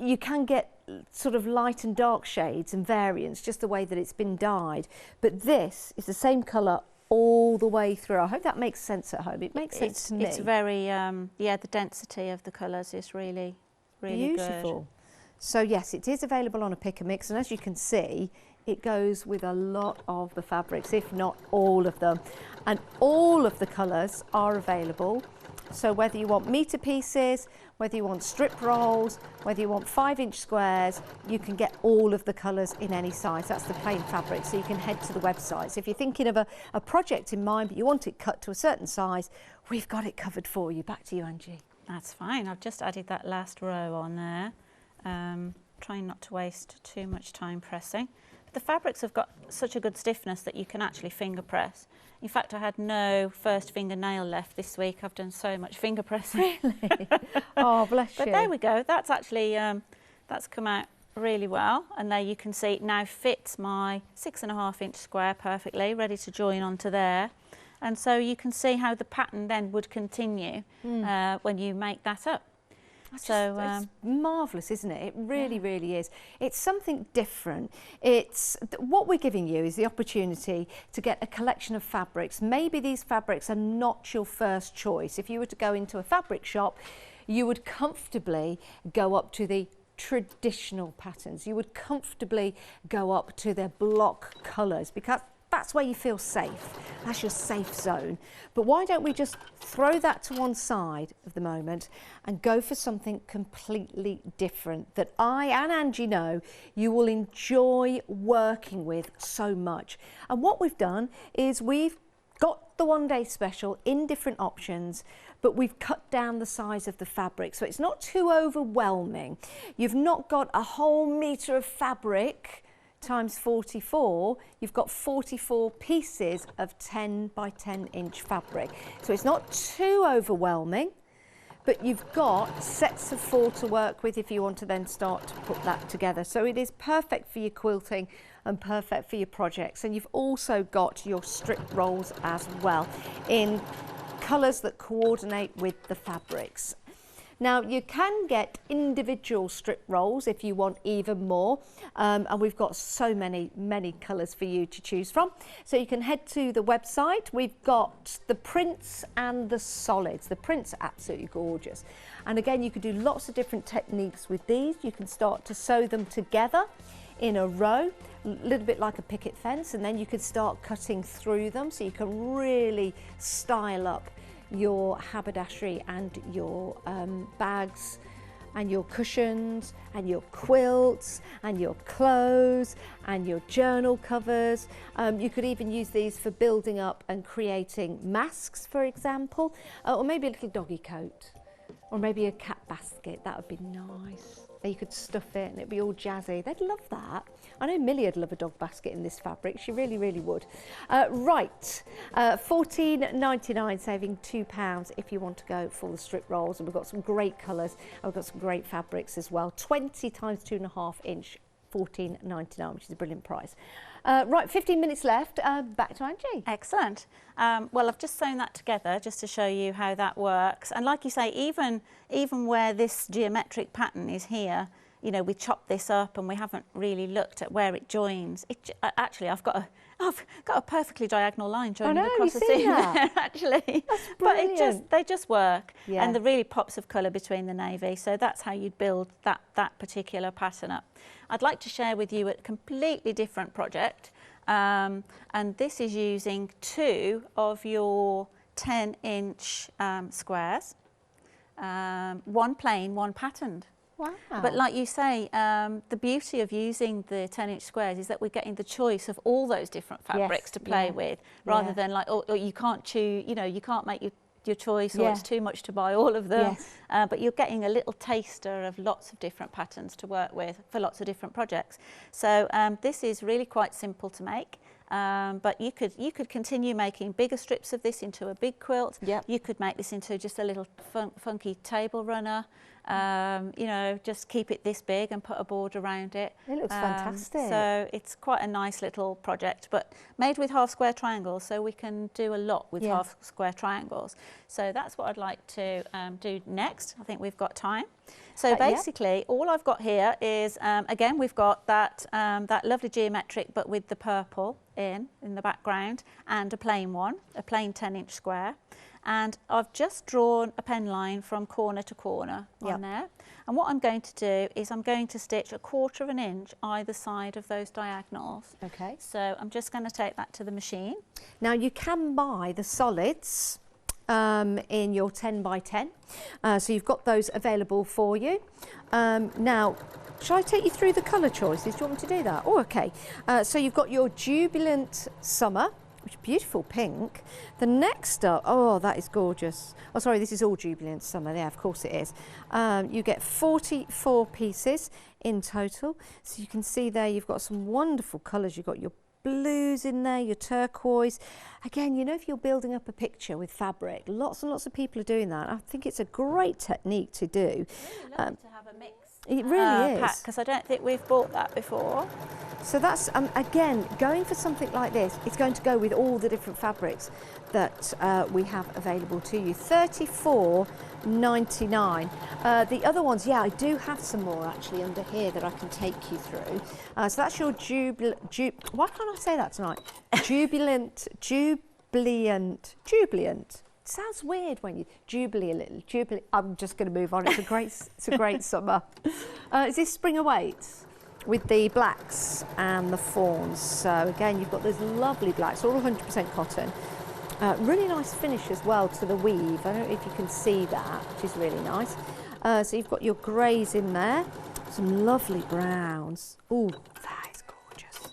you can get sort of light and dark shades and variants just the way that it's been dyed, but this is the same colour all the way through. I hope that makes sense at home. It makes sense to me.
It's very, yeah, the density of the colours is really, really
beautiful.
Good.
So yes, it is available on a pick and mix, and as you can see, it goes with a lot of the fabrics, if not all of them. And all of the colours are available. So whether you want metre pieces, whether you want strip rolls, whether you want 5-inch squares, you can get all of the colours in any size. That's the plain fabric, so you can head to the website. So if you're thinking of a project in mind, but you want it cut to a certain size, we've got it covered for you. Back to you, Angie.
That's fine. I've just added that last row on there. Trying not to waste too much time pressing. But the fabrics have got such a good stiffness that you can actually finger press. In fact, I had no first fingernail left this week. I've done so much finger pressing.
Really? Oh, bless you.
But there we go. That's actually, that's come out really well. And there you can see it now fits my 6.5-inch square perfectly, ready to join onto there. And so you can see how the pattern then would continue when you make that up.
It's marvellous, isn't it? It really, really is. It's something different. It's what we're giving you is the opportunity to get a collection of fabrics. Maybe these fabrics are not your first choice. If you were to go into a fabric shop, you would comfortably go up to the traditional patterns. You would comfortably go up to their block colours, because that's where you feel safe. That's your safe zone. But why don't we just throw that to one side of the moment and go for something completely different that I and Angie know you will enjoy working with so much. And what we've done is we've got the One Day Special in different options, but we've cut down the size of the fabric so it's not too overwhelming. You've not got a whole metre of fabric times 44, you've got 44 pieces of 10 by 10 inch fabric. So it's not too overwhelming, but you've got sets of 4 to work with if you want to then start to put that together. So it is perfect for your quilting and perfect for your projects. And you've also got your strip rolls as well in colours that coordinate with the fabrics. Now you can get individual strip rolls if you want even more, and we've got so many colours for you to choose from. So you can head to the website. We've got the prints and the solids. The prints are absolutely gorgeous. And again, you can do lots of different techniques with these. You can start to sew them together in a row, a little bit like a picket fence, and then you can start cutting through them so you can really style up your haberdashery and your bags and your cushions and your quilts and your clothes and your journal covers. You could even use these for building up and creating masks, for example, or maybe a little doggy coat, or maybe a cat basket. That would be nice. You could stuff it and it'd be all jazzy. They'd love that. I know Millie would love a dog basket in this fabric. She really, really would. Right, $14.99, saving £2 if you want to go for the strip rolls. And we've got some great colours. And we've got some great fabrics as well. 20 times 2.5 inch, $14.99, which is a brilliant price. Right, 15 minutes left. Back to Angie.
Excellent. Well, I've just sewn that together just to show you how that works. And like you say, even where this geometric pattern is here, you know, we chopped this up and we haven't really looked at where it joins. Actually, I've got a perfectly diagonal line joining across the seam there, actually.
That's brilliant.
But they just work.
Yeah.
And the really pops of colour between the navy. So that's how you'd build that particular pattern up. I'd like to share with you a completely different project. And this is using 2 of your 10-inch squares. One plain, one patterned.
Wow.
But like you say, the beauty of using the 10-inch squares is that we're getting the choice of all those different fabrics to play with, rather than like, or you can't choose, you know, you can't make your choice, or it's too much to buy all of them. But you're getting a little taster of lots of different patterns to work with for lots of different projects. So this is really quite simple to make. But you could continue making bigger strips of this into a big quilt. You could make this into just a little funky table runner. you know, just keep it this big and put a board around it.
It looks fantastic.
So it's quite a nice little project, but made with half square triangles, so we can do a lot with half square triangles. So that's what I'd like to do next. I think we've got time. So basically, all I've got here is, again, we've got that, that lovely geometric, but with the purple in the background, and a plain one, a plain 10-inch square. And I've just drawn a pen line from corner to corner on there. And what I'm going to do is I'm going to stitch 1/4 of an inch either side of those diagonals.
Okay.
So I'm just going to take that to the machine.
Now you can buy the solids in your 10 by 10. So you've got those available for you. Now, shall I take you through the colour choices? Do you want me to do that? Oh, okay. So you've got your Jubilant Summer, which is beautiful pink. The next up, oh, that is gorgeous. Oh, sorry, this is all Jubilant Summer. Yeah, of course it is. You get 44 pieces in total. So you can see there you've got some wonderful colours. You've got your blues in there, your turquoise. Again, you know, if you're building up a picture with fabric, lots and lots of people are doing that. I think it's a great technique to do.
Really lovely to have a mix.
It really is.
Because I don't think we've bought that before.
So that's, again, going for something like this, it's going to go with all the different fabrics that we have available to you. $34.99. The other ones, yeah, I do have some more actually under here that I can take you through. So that's your why can't I say that tonight? Jubilant. Sounds weird when you jubilant. I'm just going to move on. It's a great summer. Is this Spring Awaits with the blacks and the fawns? So again, you've got those lovely blacks, all 100% cotton. Really nice finish as well to the weave. I don't know if you can see that, which is really nice. So you've got your greys in there, some lovely browns. Oh, that is gorgeous.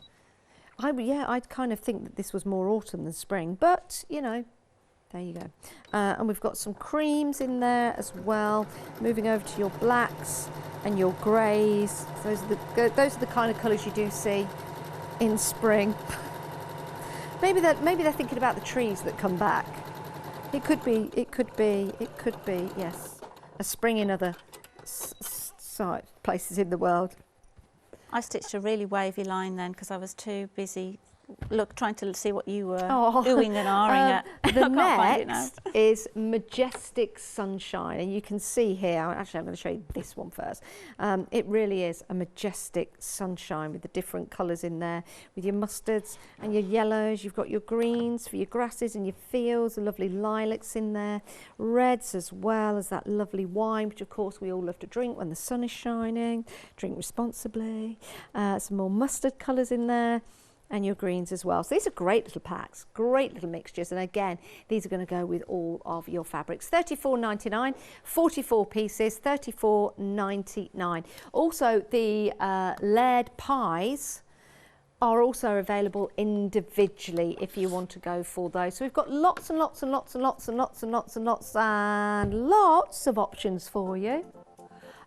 I'd kind of think that this was more autumn than spring, but you know. There you go. And we've got some creams in there as well. Moving over to your blacks and your greys. Those are the kind of colours you do see in spring. maybe they're thinking about the trees that come back. It could be, yes. A spring in other places in the world.
I stitched a really wavy line then because I was too busy trying to see what you were oohing and ahhing at.
The next is Majestic Sunshine, and you can see here, actually I'm going to show you this one first. It really is a majestic sunshine with the different colours in there, with your mustards and your yellows. You've got your greens for your grasses and your fields, the lovely lilacs in there, reds as well as that lovely wine, which of course we all love to drink when the sun is shining. Drink responsibly. Some more mustard colours in there, and your greens as well. So these are great little packs, great little mixtures, and again, these are going to go with all of your fabrics. $34.99, 44 pieces, $34.99. Also, the layered pies are also available individually if you want to go for those. So we've got lots and lots and lots and lots and lots and lots and lots and lots of options for you.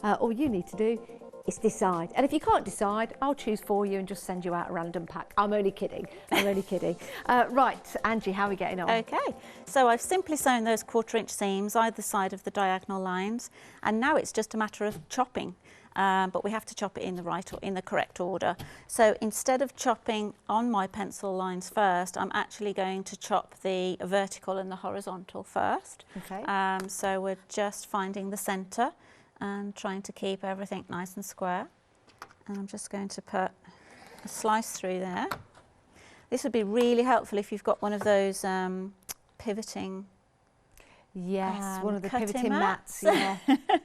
All you need to do is decide. And if you can't decide, I'll choose for you and just send you out a random pack. I'm only kidding. I'm only kidding. Right, Angie, how are we getting on?
Okay, so I've simply sewn those 1/4 inch seams either side of the diagonal lines, and now it's just a matter of chopping. But we have to chop it in the correct order. So instead of chopping on my pencil lines first, I'm actually going to chop the vertical and the horizontal first.
Okay.
So we're just finding the centre and trying to keep everything nice and square. And I'm just going to put a slice through there. This would be really helpful if you've got one of those pivoting.
Yes, one of the pivoting mats. Yeah,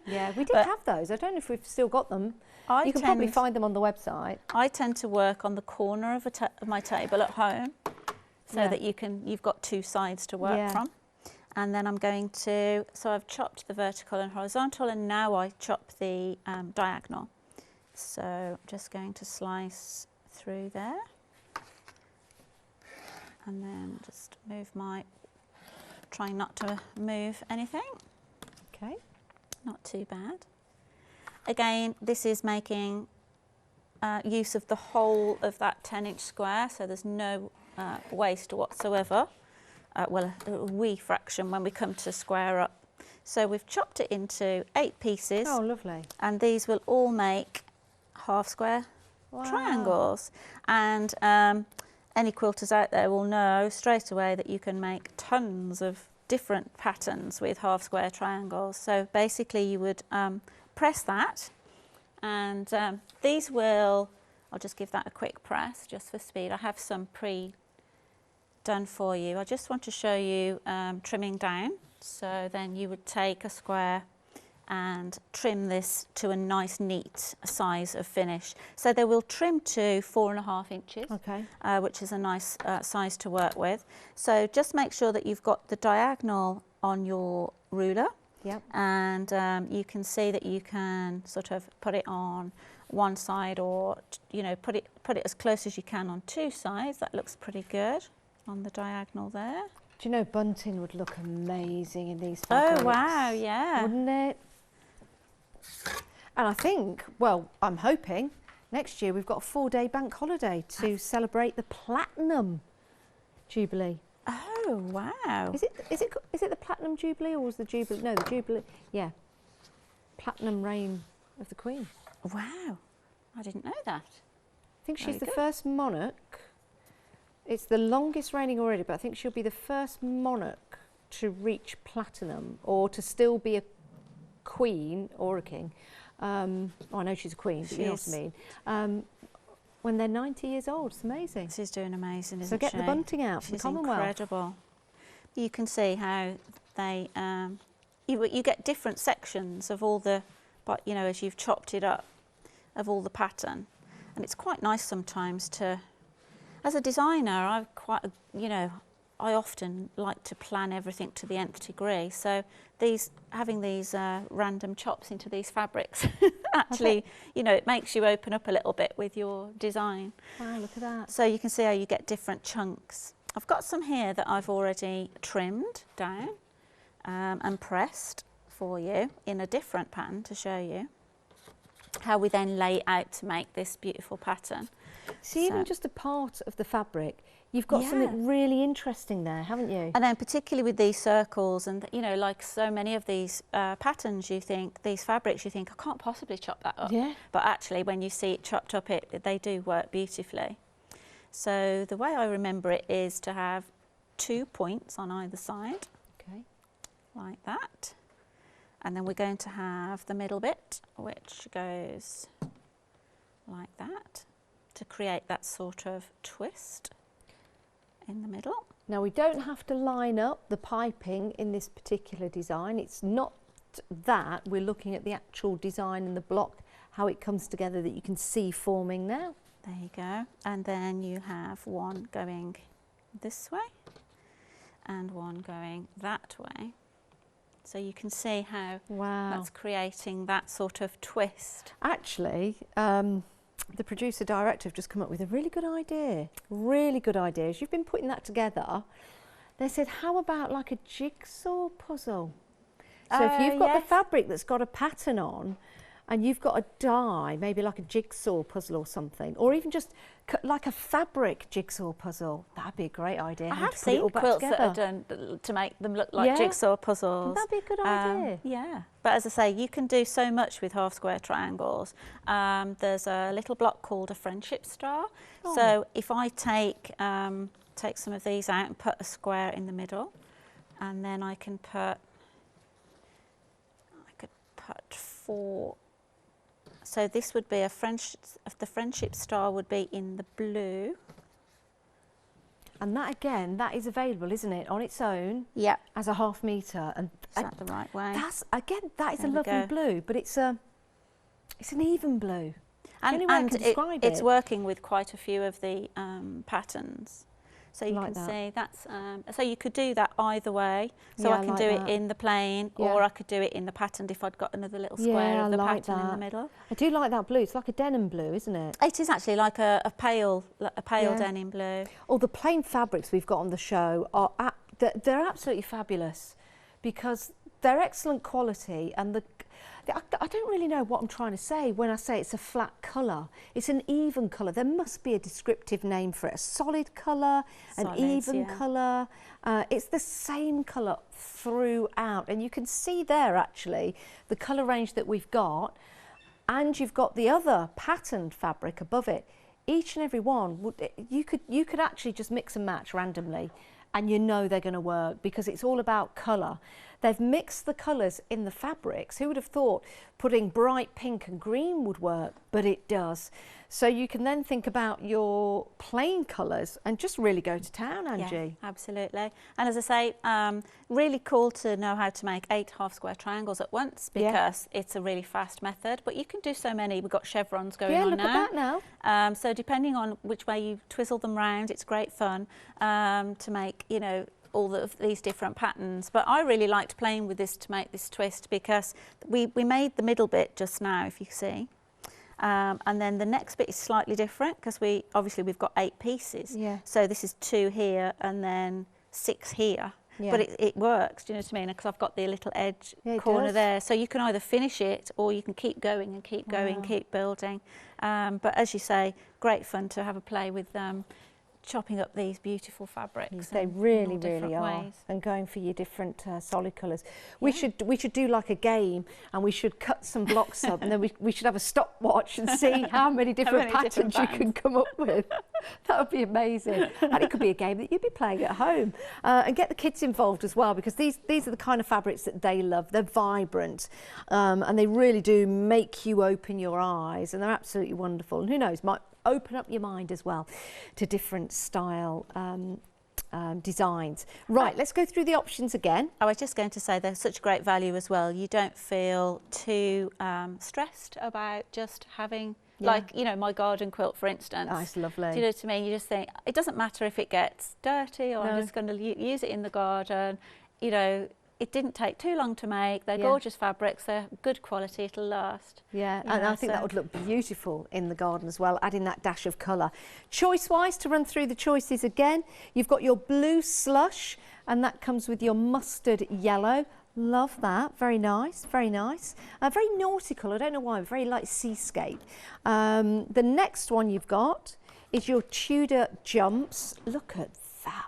yeah, we did have those. I don't know if we've still got them. You can probably find them on the website.
I tend to work on the corner of my table at home, so that you've got two sides to work from. And then I'm going to, so I've chopped the vertical and horizontal, and now I chop the diagonal. So I'm just going to slice through there, and then just move trying not to move anything.
Okay. Not
too bad. Again, this is making use of the whole of that 10-inch square, so there's no waste whatsoever. Well, a wee fraction when we come to square up. So we've chopped it into 8 pieces.
Oh, lovely.
And these will all make half square triangles. And any quilters out there will know straight away that you can make tons of different patterns with half square triangles. So basically you would press that, and these will, I'll just give that a quick press just for speed. I have some pre-done for you. I just want to show you trimming down. So then you would take a square and trim this to a nice neat size of finish. So they will trim to 4.5 inches,
okay.
Which is a nice size to work with. So just make sure that you've got the diagonal on your ruler.
Yep.
And you can see that you can sort of put it on one side, or you know, put it as close as you can on 2 sides. That looks pretty good on the diagonal there.
Do you know bunting would look amazing in these fabrics?
Oh wow, yeah.
Wouldn't it? And I think, well, I'm hoping next year we've got a 4-day bank holiday to celebrate the Platinum Jubilee.
Oh wow!
Is it the Platinum Jubilee, or was the Jubilee? No, the Jubilee. Yeah, Platinum Reign of the Queen.
Wow, I didn't know that.
I think she's the first monarch. It's the longest reigning already, but I think she'll be the first monarch to reach platinum, or to still be a queen or a king. Oh, I know she's a queen, but you know what I mean. When they're 90 years old, it's amazing.
She's doing amazing, isn't she?
So get the bunting out from the Commonwealth.
She's incredible. You can see how they, you get different sections of all the, but you know, as you've chopped it up, of all the pattern, and it's quite nice sometimes to. As a designer, I often like to plan everything to the nth degree. So having these random chops into these fabrics, actually, you know, it makes you open up a little bit with your design.
Wow, look at that.
So you can see how you get different chunks. I've got some here that I've already trimmed down and pressed for you in a different pattern to show you how we then lay out to make this beautiful pattern.
See, even just a part of the fabric, you've got something really interesting there, haven't you?
And then particularly with these circles, and you know, like so many of these patterns, you think, these fabrics, you think, I can't possibly chop that up.
Yeah.
But actually, when you see it chopped up, they do work beautifully. So the way I remember it is to have 2 points on either side.
Okay.
Like that. And then we're going to have the middle bit, which goes like that, to create that sort of twist in the middle.
Now we don't have to line up the piping in this particular design. It's not that, we're looking at the actual design and the block, how it comes together, that you can see forming now.
There you go. And then you have one going this way and one going that way. So you can see how that's creating that sort of twist.
Actually, the producer-director have just come up with a really good idea. Really good idea. As you've been putting that together, they said, how about like a jigsaw puzzle? So if you've got the fabric that's got a pattern on, and you've got a die, maybe like a jigsaw puzzle or something, or even just like a fabric jigsaw puzzle, that'd be a great idea.
I have seen quilts that are done to make them look like jigsaw puzzles.
That'd be a good idea.
Yeah, but as I say, you can do so much with half square triangles. There's a little block called a friendship star. Oh. So if I take some of these out and put a square in the middle, and then I could put 4. So this would be the friendship star would be in the blue.
And that again, that is available, isn't it, on its own?
Yeah.
As a ½ metre. And
is that the right way?
That is a lovely blue, but it's an even blue. And
it's working with quite a few of the patterns. So you can see that's, so you could do that either way. So I can do it in the plain, or I could do it in the patterned if I'd got another little square of the pattern in the middle.
I do like that blue. It's like a denim blue, isn't it?
It is actually like a pale denim blue.
All the plain fabrics we've got on the show are they're absolutely fabulous, because they're excellent quality, and I don't really know what I'm trying to say when I say it's a flat colour. It's an even colour. There must be a descriptive name for it. A solid colour, an even colour. It's the same colour throughout, and you can see there actually the colour range that we've got, and you've got the other patterned fabric above it. Each and every one, you could actually just mix and match randomly, and you know they're going to work because it's all about colour. They've mixed the colours in the fabrics. Who would have thought putting bright pink and green would work? But it does. So you can then think about your plain colours and just really go to town, Angie.
Yeah, absolutely. And as I say, really cool to know how to make 8 half square triangles at once because it's a really fast method. But you can do so many. We've got chevrons going on now.
Yeah, look at that now.
So depending on which way you twizzle them round, it's great fun to make, you know, all of these different patterns. But I really liked playing with this to make this twist because we made the middle bit just now, if you see. And then the next bit is slightly different because we've got 8 pieces.
Yeah.
So this is 2 here and then 6 here. Yeah. But it works, do you know what I mean? Because I've got the little edge corner there. So you can either finish it or you can keep going and keep going, keep building. But as you say, great fun to have a play with chopping up these beautiful fabrics.
They really, really are. Ways. And going for your different solid colours. We should do like a game, and we should cut some blocks up, and then we should have a stopwatch and see how many different patterns you can come up with. That would be amazing. And it could be a game that you'd be playing at home. And get the kids involved as well, because these are the kind of fabrics that they love. They're vibrant, and they really do make you open your eyes, and they're absolutely wonderful. And who knows, might open up your mind as well to different style designs. Right, let's go through the options again.
I was just going to say they're such great value as well. You don't feel too stressed about just having, like, you know, my garden quilt, for instance.
Oh, it's lovely.
Do you know what I mean? You just think, it doesn't matter if it gets dirty or I'm just going to use it in the garden. You know, it didn't take too long to make. They're gorgeous fabrics. They're good quality. It'll last.
Yeah, and I think that would look beautiful in the garden as well, adding that dash of colour. Choice-wise, to run through the choices again, you've got your blue slush, and that comes with your mustard yellow. Love that. Very nice, very nice. Very nautical. I don't know why. Very light seascape. The next one you've got is your Tudor jumps. Look at that.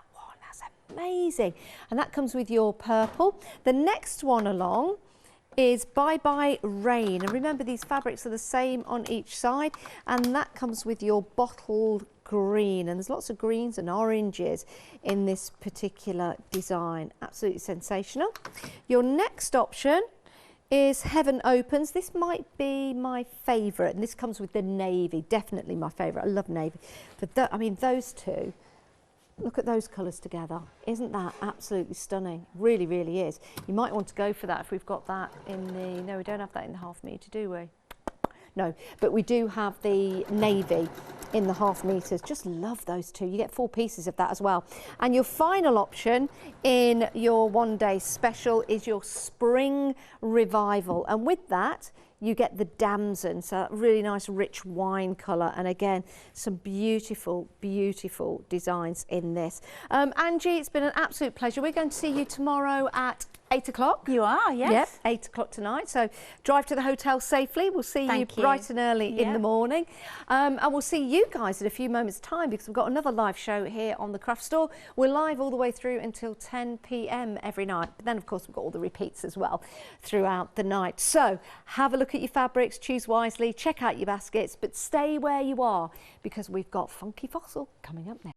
Amazing. And that comes with your purple. The next one along is Bye Bye Rain. And remember, these fabrics are the same on each side. And that comes with your bottled green. And there's lots of greens and oranges in this particular design. Absolutely sensational. Your next option is Heaven Opens. This might be my favourite. And this comes with the navy. Definitely my favourite. I love navy. But I mean, those two. Look at those colours together. Isn't that absolutely stunning? Really, really is. You might want to go for that if we've got that in the... No, we don't have that in the half metre, do we? No, but we do have the navy in the half metres. Just love those two. You get 4 pieces of that as well. And your final option in your one day special is your Spring Revival. And with that, you get the damson, so really nice rich wine colour, and again some beautiful, beautiful designs in this. Angie, it's been an absolute pleasure. We're going to see you tomorrow at 8 o'clock.
You are, yes.
Yep, 8 o'clock tonight. So drive to the hotel safely. We'll see you bright and early in the morning. And we'll see you guys in a few moments' time because we've got another live show here on the Craft Store. We're live all the way through until 10 p.m. every night. But then, of course, we've got all the repeats as well throughout the night. So have a look at your fabrics, choose wisely, check out your baskets, but stay where you are because we've got Funky Fossil coming up next.